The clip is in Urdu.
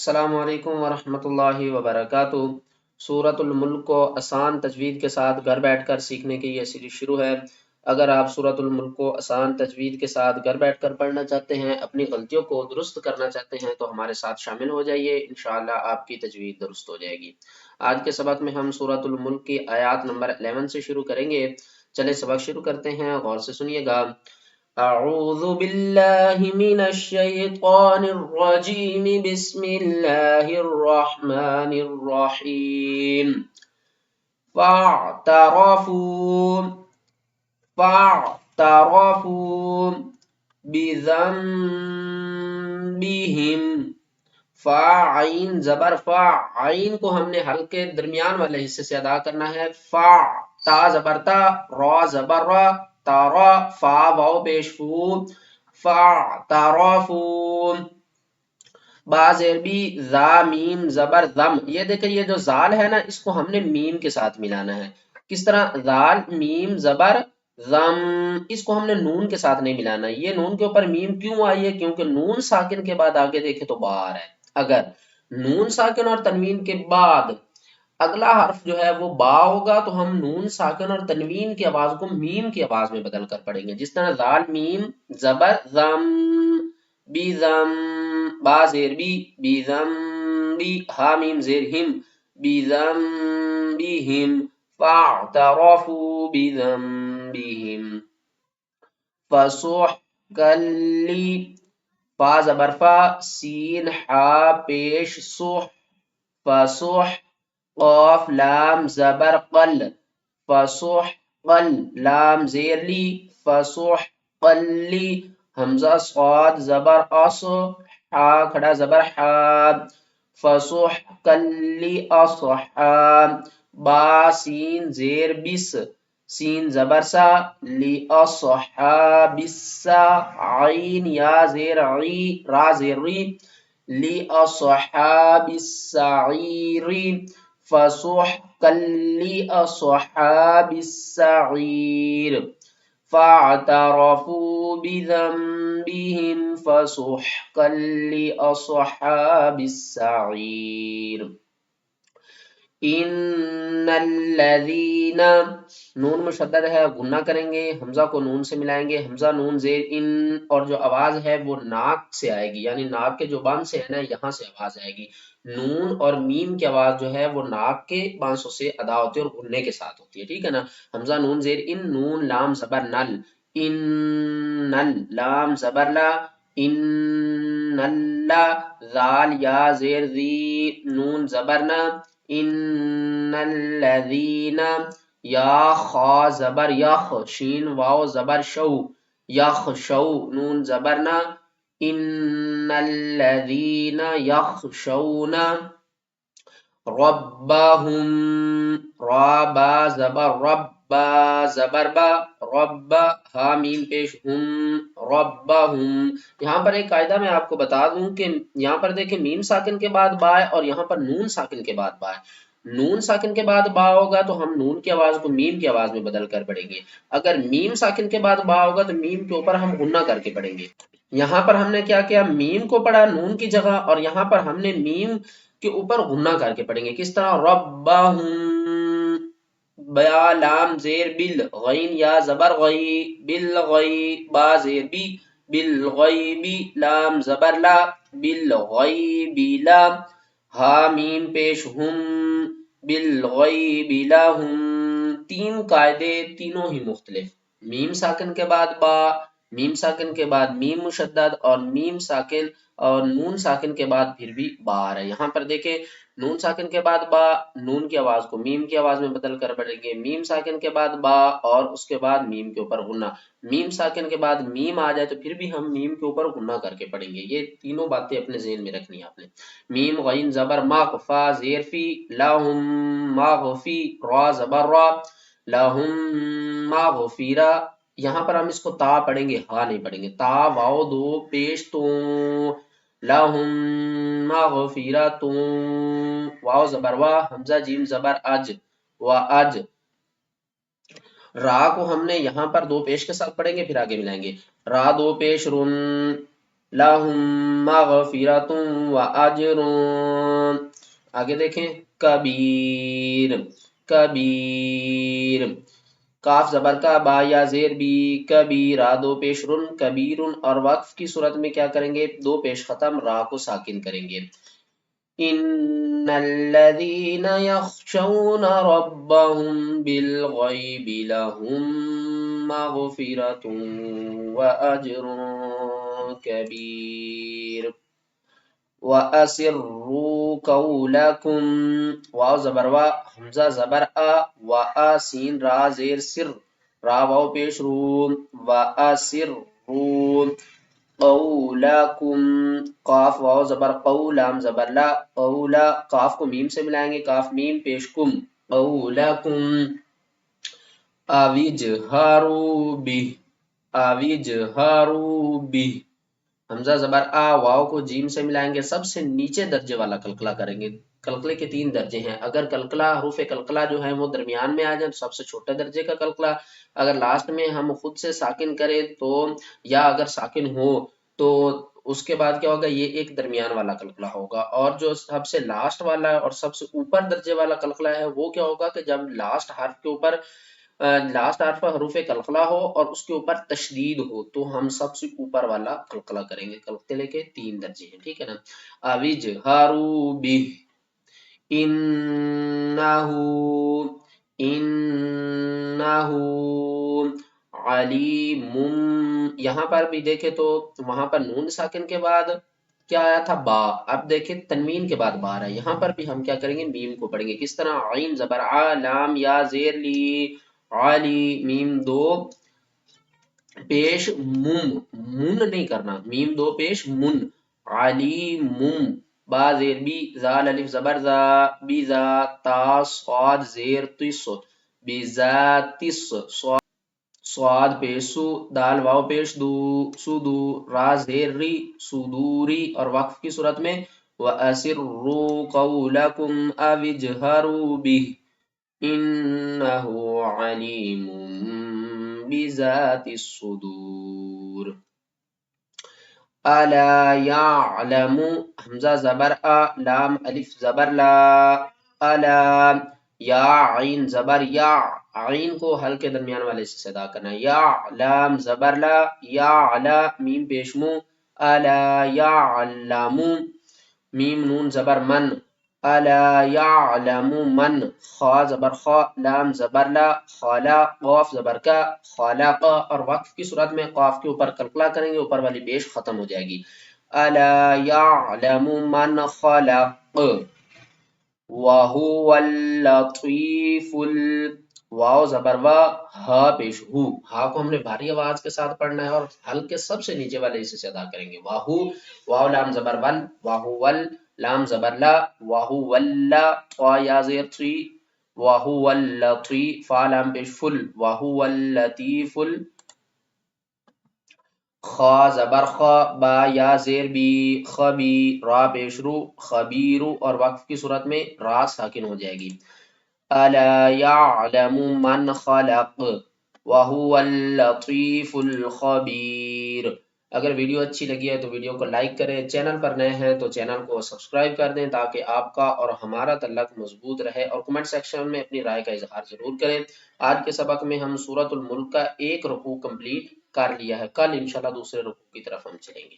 السلام علیکم ورحمۃ اللہ وبرکاتہ۔ سورۃ الملک کو آسان تجوید کے ساتھ گھر بیٹھ کر سیکھنے کی یہ سیریز شروع ہے۔ اگر آپ سورۃ الملک کو آسان تجوید کے ساتھ گھر بیٹھ کر پڑھنا چاہتے ہیں، اپنی غلطیوں کو درست کرنا چاہتے ہیں تو ہمارے ساتھ شامل ہو جائیے، انشاءاللہ آپ کی تجوید درست ہو جائے گی۔ آج کے سبق میں ہم سورۃ الملک کی آیات نمبر 11 سے شروع کریں گے۔ چلے سبق شروع کرتے ہیں، غور سے سنیے گا۔ اعوذ باللہ من الشیطان الرجیم، بسم اللہ الرحمن الرحیم۔ فاعترفوا بذنبہم۔ فا عین زبر فا، عین کو ہم نے حلق کے درمیان والے حصے سے ادا کرنا ہے۔ فا، تا زبر تا، را زبر را، تارا، فا واو پیش فو، فاعترفو۔ با زیر بی، ذا میم زبر ذم۔ یہ دیکھیں، یہ جو زال ہے نا، اس کو ہم نے میم کے ساتھ ملانا ہے۔ کس طرح؟ زال میم زبر ذم، اس کو ہم نے نون کے ساتھ نہیں ملانا۔ یہ نون کے اوپر میم کیوں آئی ہے؟ کیونکہ نون ساکن کے بعد آگے دیکھیں تو با آ رہا ہے۔ اگر نون ساکن اور تنوین کے بعد اگلا حرف جو ہے وہ با ہوگا تو ہم نون ساکن اور تنوین کی آواز کو میم کی آواز میں بدل کر پڑھیں گے، جس طرح ذال میم زبر ذم، بی ذم، با زیر بی، بی ذم بی، ہا میم زیر ہم، بی ذم بی ہم، فاعترفوا بذنبہم۔ فسحقا لی، فا زبر فا، سین حا پیش سح، فسح، قاف لام زبر قل، فسحقل، لام زیر لی، فسحقل لی، حمزہ صاد زبر اص، حا کھڑا زبر حا، فسحقل لی اصحاب۔ با سین زیر بس، سین زبر سا، لی اصحاب السا، عین یا زیر عی، را زیر ری، لی اصحاب السعیر، فسحقا لی اصحاب السعیر۔ فاعترفوا بذنبہم فسحقا لاصحاب السعیر۔ ان الذین، نون مشدد ہے، غنہ کریں گے، حمزہ کو نون سے ملائیں گے، حمزہ نون زیر ان، اور جو آواز ہے وہ ناک سے آئے گی، یعنی ناک کے جو بان سے ہے نا، یہاں سے آواز آئے گی۔ نون اور میم کی آواز جو ہے وہ ناک کے بانسوں سے ادا ہوتی ہے اور غننے کے ساتھ ہوتی ہے، ٹھیک ہے نا۔ حمزہ نون زیر ان، نون لام زبر نل، ان نل، لام زبر لا، ان لا، ذال یا زیر ذی، نون زبر نا، ان الذین، یا خا زبر یخ، شین واو زبر شو، یخ شو، نون زبر نا، ان الذین یخشون ربہم، را با زبر رب، با زبر با، رب، ہا میم پیش ہم، ربہم۔ یہاں پر ایک قاعدہ میں آپ کو بتا دوں کہ یہاں پر دیکھیں میم ساکن کے بعد با ہے اور یہاں پر نون ساکن کے بعد با ہے۔ نون ساکن کے بعد با ہوگا تو ہم نون کی آواز کو میم کی آواز میں بدل کر پڑھیں گے، اگر میم ساکن کے بعد با ہوگا تو میم کے اوپر ہم غنہ کر کے پڑھیں گے۔ یہاں پر ہم نے کیا کیا؟ میم کو پڑھا نون کی جگہ، اور یہاں پر ہم نے میم کے اوپر غنہ کر کے پڑھیں گے۔ کس طرح؟ ربہم، بیا لام زیر بل، غین یا زبر غی، بالغی، با زیر بی، بالغیبی، لام زبر لا، بالغیبی لا، ہا میم پیش ہم، بالغیب لہم۔ تین قاعدے، تینوں ہی مختلف، میم ساکن کے بعد با، میم ساکن کے بعد میم مشدد، اور میم ساکن اور نون ساکن کے بعد پھر بھی با آ رہا ہے۔ یہاں پر دیکھیں نون ساکن کے بعد با، نون کی آواز کو میم کی آواز میں بدل کر پڑھیں گے، میم ساکن کے بعد با اور اس کے بعد میم کے اوپر غنہ، میم ساکن کے بعد میم آ جائے تو پھر بھی ہم میم کے اوپر غنہ کر کے پڑھیں گے۔ یہ تینوں باتیں اپنے ذہن میں رکھنی ہیں آپ نے۔ میم غین زبر مغ، فا زیر فی، لہم مغفی، را زبر را، لہم مغفرہ۔ یہاں پر ہم اس کو تا پڑھیں گے، ہا نہیں پڑھیں گے، تا واو دو پیش تو، لہم مغفرۃ، واو زبر وا، حمزہ جیم زبر اج، و اج۔ را کو ہم نے یہاں پر دو پیش کے ساتھ پڑھیں گے، پھر آگے ملائیں گے، را دو پیش رن، لہم مغفرۃ و اجر، آگے دیکھیں کبیر، کبیر، کاف زبر کا، با یا زیر بی، کبیرہ دو پیش رن، کبیرن، اور وقف کی صورت میں کیا کریں گے؟ دو پیش ختم را کو ساکن کریں گے۔ ان الذین یخشون ربهم بالغیب لهم مغفرۃ و اجر کبیر۔ وَأَسِرُّوا قَوْلَكُمْ، واو زبر وا، حمزہ زبر آ، سین را زیر سر، را واو پیش رو، وَأَسِرُّوا قَوْلَكُمْ، قاف واو زبر قو، لام زبر لا، قولا، قاف کو میم سے ملائیں گے، کاف میم پیش کم، قَوْلَكُمْ أَوِجْهَرُوا بِهِ، أَوِجْهَرُوا بِهِ، حمزہ زبر آ، واو کو جیم سے ملائیں گے، سب سے نیچے درجے والا قلقلہ کریں گے۔ قلقلے کے 3 درجے ہیں، اگر قلقلہ حروف قلقلہ جو ہیں وہ درمیان میں آ جائیں تو سب سے چھوٹے درجے کا قلقلہ، اگر لاسٹ میں ہم خود سے ساکن کریں تو، یا اگر ساکن ہو تو اس کے بعد کیا ہوگا؟ یہ ایک درمیان والا قلقلہ ہوگا، اور جو سب سے لاسٹ والا اور سب سے اوپر درجے والا قلقلہ ہے وہ کیا ہوگا کہ جب لاسٹ حرف کے اوپر، لاسٹ حرف حروف قلقلہ ہو اور اس کے اوپر تشدید ہو تو ہم سب سے اوپر والا قلقلہ کریں گے۔ قلقلے کے 3 درجے ہیں، ٹھیک ہے نا؟ اوِجْهَرُوا بِهِ انہ علیم، یہاں پر بھی دیکھیں تو وہاں پر نون ساکن کے بعد کیا آیا تھا؟ با، اب دیکھیں تنوین کے بعد با رہا ہے، یہاں پر بھی ہم کیا کریں گے؟ میم کو پڑھیں گے، کس طرح؟ عین زبر آ، لام یا زیر لی، علی، میم دو پیش مم، من نہیں کرنا، میم دو پیش من، علیم، با زیر بی، زال الف زبر زا، بی زا، تا صاد زیر تس، بی زا تس، صاد پیش سو، دال واو پیش دو، سودو، را زیر ری، سودوری، اور وقف کی صورت میں وَأَسِرُّوا قَوْلَكُمْ أَوِ اجْهَرُوا بِهِ إِنَّهُ عَلِيمٌ بِذَاتِ الصُّدُورِ۔ أَلَا يَعْلَمُ، حمزہ زبر آ، لام الف زبر لا، ألا، یا عین زبر یا، عین کو حل کے درمیان والے سے ادا کرنا ہے، یا لام زبر لا، یا علا، میم پیش مو، ألا يعلم، میم نون زبر من، ألا يعلم من، خا زبر خا، لام زبر لا، خالا، قاف زبر کا، خالق، اور وقف کی صورت میں قاف کے اوپر قلقلہ کریں گے، اوپر والی پیش ختم ہو جائے گی۔ ألا يعلم من خلق وَهُوَ اللَّطِيفُ واو زبر وا، ہا پیش ہو، ہا کو ہم نے بھاری آواز کے ساتھ پڑھنا ہے اور ہلکے سب سے نیچے والے حصے سے ادا کریں گے۔ واہو، واو لام زبر ول، واہو ول، لام زبر لا، واہو ولا، طا یا زیر تھی، واہو اللطی، فا لام پیش فل، واہو اللطیف، خا زبر خا، با یا زیر بی، خبی، را پیش رو، خبیرو، اور وقف کی صورت میں را ساکن ہو جائے گی۔ أَلَا يَعْلَمُ مَنْ خَلَقَ وَهُوَ اللَّطِيفُ الْخَبِيرُ۔ اگر ویڈیو اچھی لگی ہے تو ویڈیو کو لائک کریں، چینل پر نئے ہیں تو چینل کو سبسکرائب کر دیں تاکہ آپ کا اور ہمارا تعلق مضبوط رہے، اور کمنٹ سیکشن میں اپنی رائے کا اظہار ضرور کریں۔ آج کے سبق میں ہم سورۃ الملک کا ایک رکوع کمپلیٹ کر لیا ہے، کل انشاءاللہ دوسرے رکوع کی طرف ہم چلیں گے۔